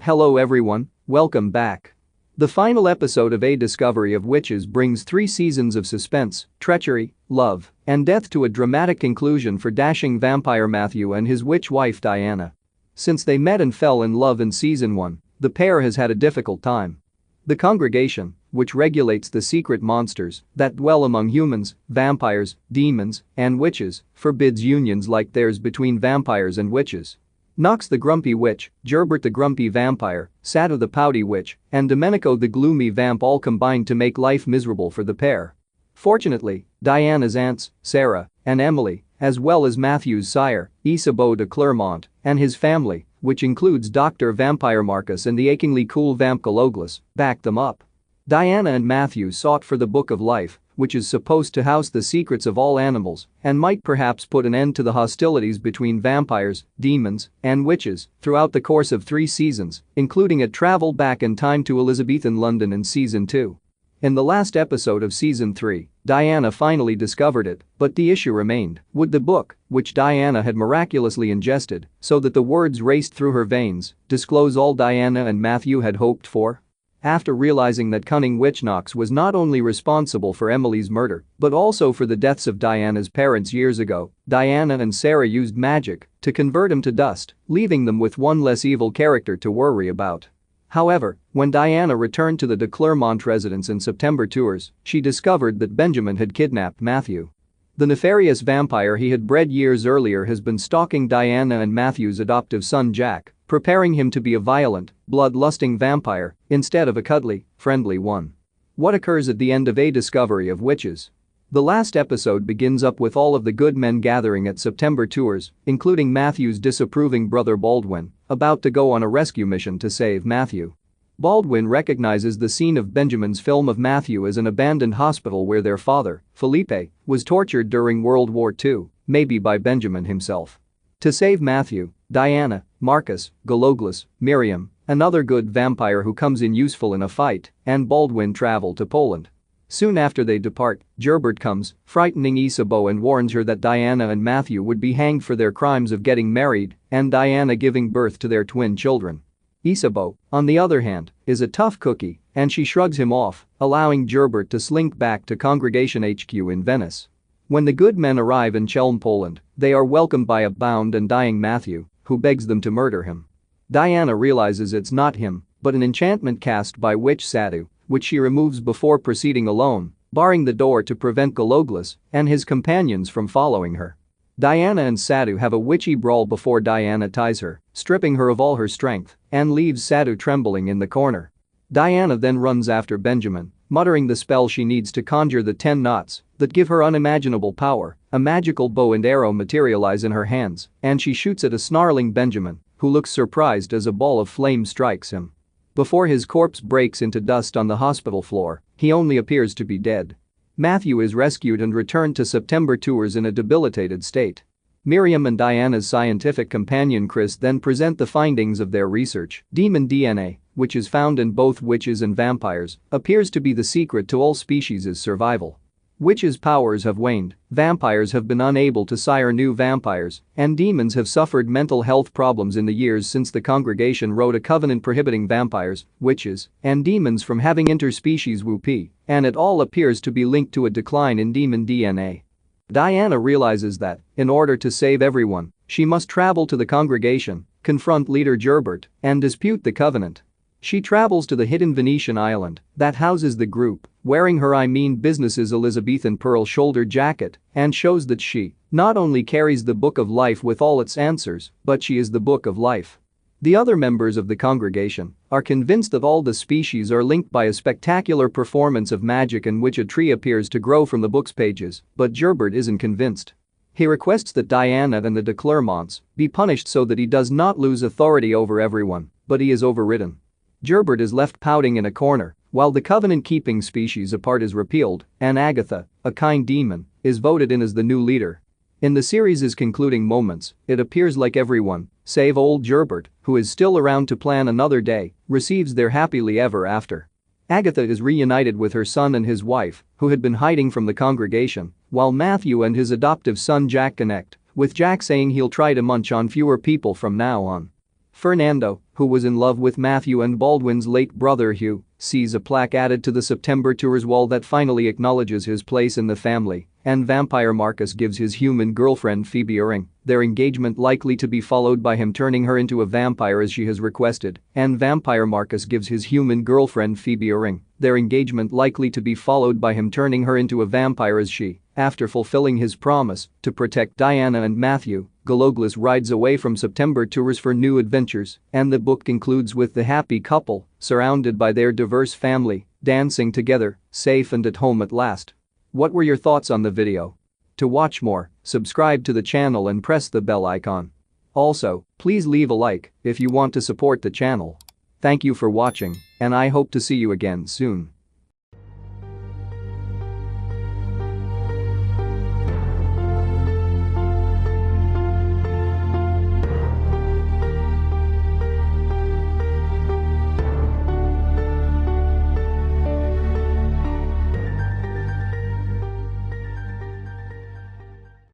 Hello everyone, welcome back. The final episode of A Discovery of Witches brings 3 seasons of suspense, treachery, love, and death to a dramatic conclusion for dashing vampire Matthew and his witch wife Diana. Since they met and fell in love in season 1, the pair has had a difficult time. The congregation, which regulates the secret monsters that dwell among humans, vampires, demons, and witches, forbids unions like theirs between vampires and witches. Nox the grumpy witch, Gerbert the grumpy vampire, Satu the pouty witch, and Domenico the gloomy vamp all combine to make life miserable for the pair. Fortunately, Diana's aunts, Sarah and Emily, as well as Matthew's sire, Isabeau de Clermont, and his family, which includes Dr. Vampire Marcus and the achingly cool vamp Galoglas, back them up. Diana and Matthew sought for the Book of Life, which is supposed to house the secrets of all animals and might perhaps put an end to the hostilities between vampires, demons, and witches throughout the course of 3 seasons, including a travel back in time to Elizabethan London in season 2. In the last episode of season 3, Diana finally discovered it, but the issue remained: would the book, which Diana had miraculously ingested so that the words raced through her veins, disclose all Diana and Matthew had hoped for? After realizing that cunning witch Nox was not only responsible for Emily's murder but also for the deaths of Diana's parents years ago, Diana and Sarah used magic to convert him to dust, leaving them with one less evil character to worry about. However, when Diana returned to the de Clermont residence in Sept Tours, she discovered that Benjamin had kidnapped Matthew. The nefarious vampire he had bred years earlier has been stalking Diana and Matthew's adoptive son Jack, preparing him to be a violent, bloodlusting vampire instead of a cuddly, friendly one. What occurs at the end of A Discovery of Witches? The last episode begins up with all of the good men gathering at Sept Tours, including Matthew's disapproving brother Baldwin, about to go on a rescue mission to save Matthew. Baldwin recognizes the scene of Benjamin's film of Matthew as an abandoned hospital where their father, Philippe, was tortured during World War II, maybe by Benjamin himself. To save Matthew, Diana, Marcus, Galoglas, Miriam, another good vampire who comes in useful in a fight, and Baldwin travel to Poland. Soon after they depart, Gerbert comes, frightening Isabeau, and warns her that Diana and Matthew would be hanged for their crimes of getting married and Diana giving birth to their twin children. Isabeau, on the other hand, is a tough cookie, and she shrugs him off, allowing Gerbert to slink back to Congregation HQ in Venice. When the good men arrive in Chelm, Poland, they are welcomed by a bound and dying Matthew, who begs them to murder him. Diana realizes it's not him, but an enchantment cast by witch Satu, which she removes before proceeding alone, barring the door to prevent Galoglas and his companions from following her. Diana and Satu have a witchy brawl before Diana ties her, stripping her of all her strength, and leaves Satu trembling in the corner. Diana then runs after Benjamin, muttering the spell she needs to conjure the 10 knots that give her unimaginable power. A magical bow and arrow materialize in her hands, and she shoots at a snarling Benjamin, who looks surprised as a ball of flame strikes him. Before his corpse breaks into dust on the hospital floor, he only appears to be dead. Matthew is rescued and returned to Sept Tours in a debilitated state. Miriam and Diana's scientific companion Chris then present the findings of their research. Demon DNA, which is found in both witches and vampires, appears to be the secret to all species' survival. Witches' powers have waned, vampires have been unable to sire new vampires, and demons have suffered mental health problems in the years since the congregation wrote a covenant prohibiting vampires, witches, and demons from having interspecies whoopee, and it all appears to be linked to a decline in demon DNA. Diana realizes that, in order to save everyone, she must travel to the congregation, confront leader Gerbert, and dispute the covenant. She travels to the hidden Venetian island that houses the group, wearing her business's Elizabethan pearl shoulder jacket, and shows that she not only carries the Book of Life with all its answers, but she is the Book of Life. The other members of the congregation are convinced that all the species are linked by a spectacular performance of magic in which a tree appears to grow from the book's pages, but Gerbert isn't convinced. He requests that Diana and the de Clermonts be punished so that he does not lose authority over everyone, but he is overridden. Gerbert is left pouting in a corner while the covenant-keeping species apart is repealed, and Agatha, a kind demon, is voted in as the new leader. In the series' concluding moments, it appears like everyone, save old Gerbert, who is still around to plan another day, receives their happily ever after. Agatha is reunited with her son and his wife, who had been hiding from the congregation, while Matthew and his adoptive son Jack connect, with Jack saying he'll try to munch on fewer people from now on. Fernando, who was in love with Matthew and Baldwin's late brother Hugh, sees a plaque added to the September Tours wall that finally acknowledges his place in the family, and vampire Marcus gives his human girlfriend Phoebe a ring, their engagement likely to be followed by him turning her into a vampire as she has requested, and vampire Marcus gives his human girlfriend Phoebe a ring, their engagement likely to be followed by him turning her into a vampire as she, after fulfilling his promise to protect Diana and Matthew, Gologlas rides away from September Tours for new adventures, and the book concludes with the happy couple, surrounded by their diverse family, dancing together, safe and at home at last. What were your thoughts on the video? To watch more, subscribe to the channel and press the bell icon. Also, please leave a like if you want to support the channel. Thank you for watching, and I hope to see you again soon.